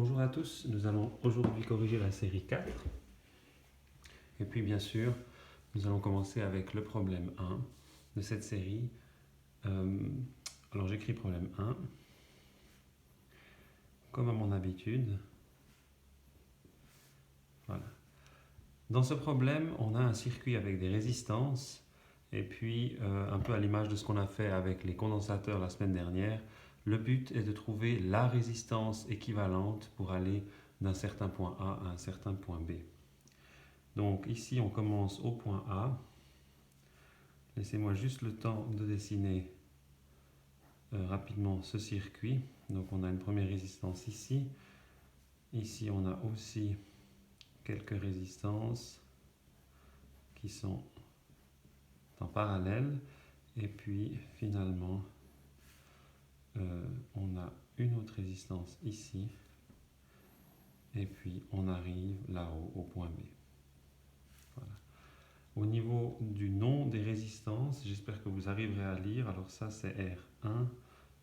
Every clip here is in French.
Bonjour à tous, nous allons aujourd'hui corriger la série 4. Et puis bien sûr, nous allons commencer avec le problème 1 de cette série. Alors j'écris problème 1, comme à mon habitude. Voilà. Dans ce problème, on a un circuit avec des résistances, et puis un peu à l'image de ce qu'on a fait avec les condensateurs la semaine dernière, le but est de trouver la résistance équivalente pour aller d'un certain point A à un certain point B. Donc ici, on commence au point A. Laissez-moi juste le temps de dessiner rapidement ce circuit. Donc on a une première résistance ici. Ici, on a aussi quelques résistances qui sont en parallèle. Et puis finalement, on a une autre résistance ici. Et puis on arrive là-haut au point B. Voilà. Au niveau du nom des résistances, j'espère que vous arriverez à lire. Alors ça c'est R1,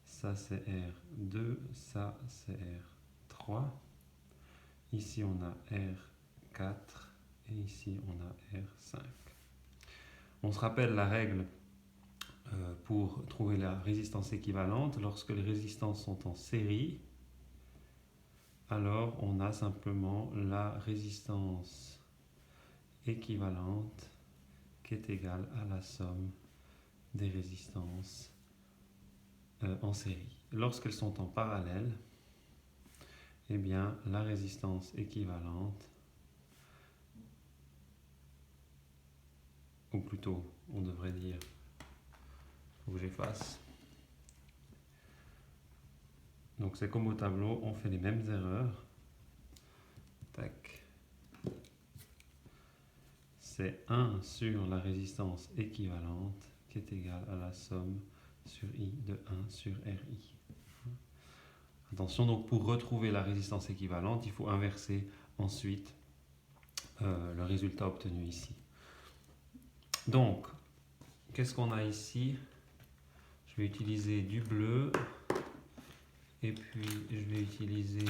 ça c'est R2, ça c'est R3. Ici on a R4 et ici on a R5. On se rappelle la règle pour trouver la résistance équivalente. Lorsque les résistances sont en série, alors on a simplement la résistance équivalente qui est égale à la somme des résistances en série. Lorsqu'elles sont en parallèle, eh bien la résistance équivalente, ou plutôt on devrait dire, il faut que j'efface. Donc c'est comme au tableau, on fait les mêmes erreurs. Tac. C'est 1 sur la résistance équivalente qui est égale à la somme sur I de 1 sur RI. Attention, donc pour retrouver la résistance équivalente, il faut inverser ensuite le résultat obtenu ici. Donc, qu'est-ce qu'on a ici? Je vais utiliser du bleu et puis je vais utiliser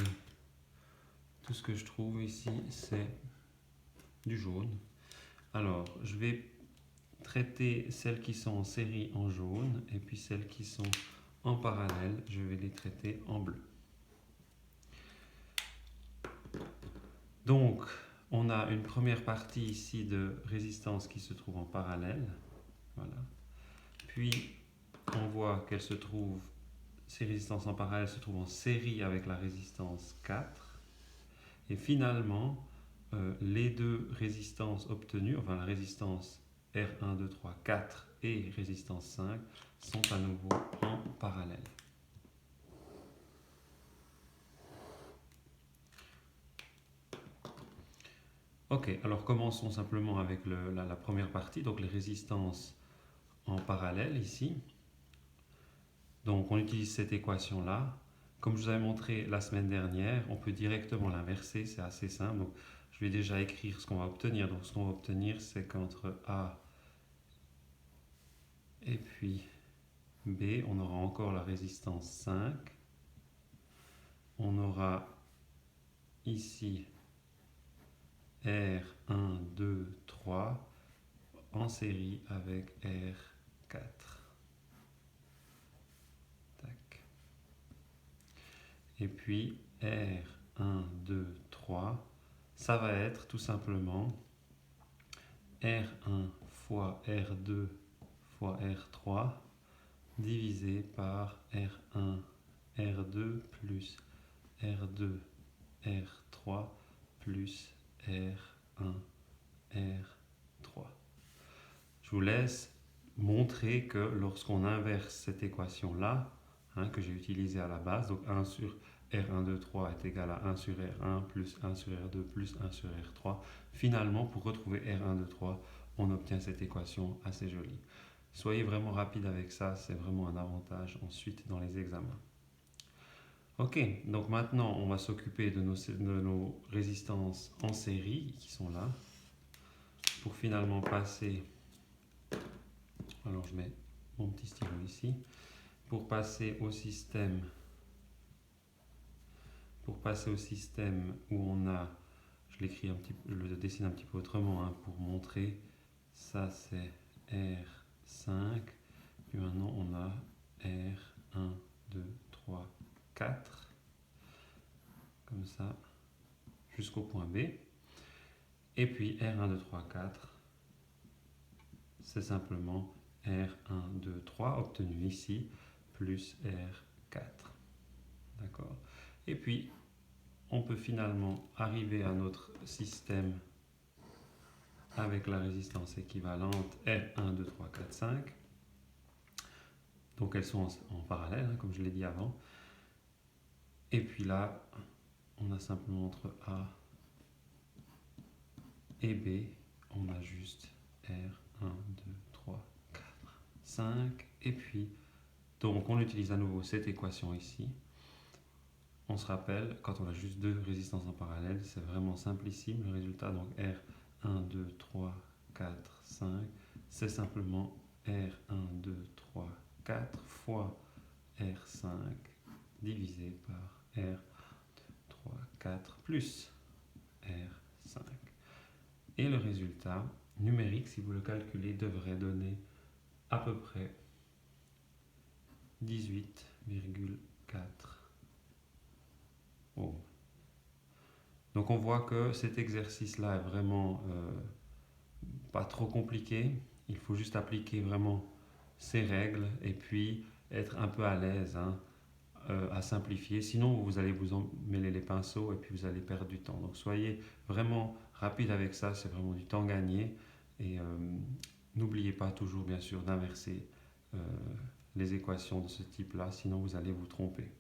tout ce que je trouve ici, c'est du jaune. Alors, je vais traiter celles qui sont en série en jaune et puis celles qui sont en parallèle, je vais les traiter en bleu. Donc, on a une première partie ici de résistance qui se trouve en parallèle. Voilà. Puis, on voit qu'elle se trouve, ces résistances en parallèle se trouvent en série avec la résistance 4. Et finalement, les deux résistances obtenues, enfin la résistance R1, 2, 3, 4 et résistance 5 sont à nouveau en parallèle. Ok, alors commençons simplement avec la première partie, donc les résistances en parallèle ici. Donc on utilise cette équation-là. Comme je vous avais montré la semaine dernière, on peut directement l'inverser, c'est assez simple. Donc, je vais déjà écrire ce qu'on va obtenir. Donc ce qu'on va obtenir, c'est qu'entre A et puis B, on aura encore la résistance 5. On aura ici R1, 2, 3 en série avec R4. Tac. Et puis R1, 2, 3, ça va être tout simplement R1 fois R2 fois R3 divisé par R1, R2 plus R2, R3 plus R1, R3. Je vous laisse montrer que lorsqu'on inverse cette équation-là, que j'ai utilisée à la base, donc 1 sur R1, 2, 3 est égal à 1 sur R1 plus 1 sur R2 plus 1 sur R3. Finalement, pour retrouver R1, 2, 3, on obtient cette équation assez jolie. Soyez vraiment rapide avec ça, c'est vraiment un avantage ensuite dans les examens. Ok, donc maintenant on va s'occuper de nos résistances en série qui sont là pour finalement passer. Alors je mets mon petit stylo ici pour passer au système pour passer au système où on a, je le dessine un petit peu autrement hein, pour montrer, ça c'est R5, puis maintenant on a R1, 2, 3, 4, comme ça, jusqu'au point B. Et puis R1, 2, 3, 4, c'est simplement R1, 2, 3 obtenu ici, plus R4. D'accord? Et puis, on peut finalement arriver à notre système avec la résistance équivalente R1, 2, 3, 4, 5. Donc elles sont en parallèle, hein, comme je l'ai dit avant. Et puis là, on a simplement entre A et B, on a juste R1, 2, 3, 4, 5. Et puis, donc on utilise à nouveau cette équation ici. On se rappelle, quand on a juste deux résistances en parallèle, c'est vraiment simplissime. Le résultat, donc R1, 2, 3, 4, 5, c'est simplement R1, 2, 3, 4 fois R5 divisé par R, 3, 4 plus R5. Et le résultat numérique, si vous le calculez, devrait donner à peu près 18,4 ohms. Donc on voit que cet exercice-là est vraiment pas trop compliqué. Il faut juste appliquer vraiment ces règles et puis être un peu à l'aise hein, à simplifier. Sinon, vous allez vous mêler les pinceaux et puis vous allez perdre du temps. Donc soyez vraiment rapide avec ça, c'est vraiment du temps gagné. Et n'oubliez pas toujours, bien sûr, d'inverser les équations de ce type-là, sinon vous allez vous tromper.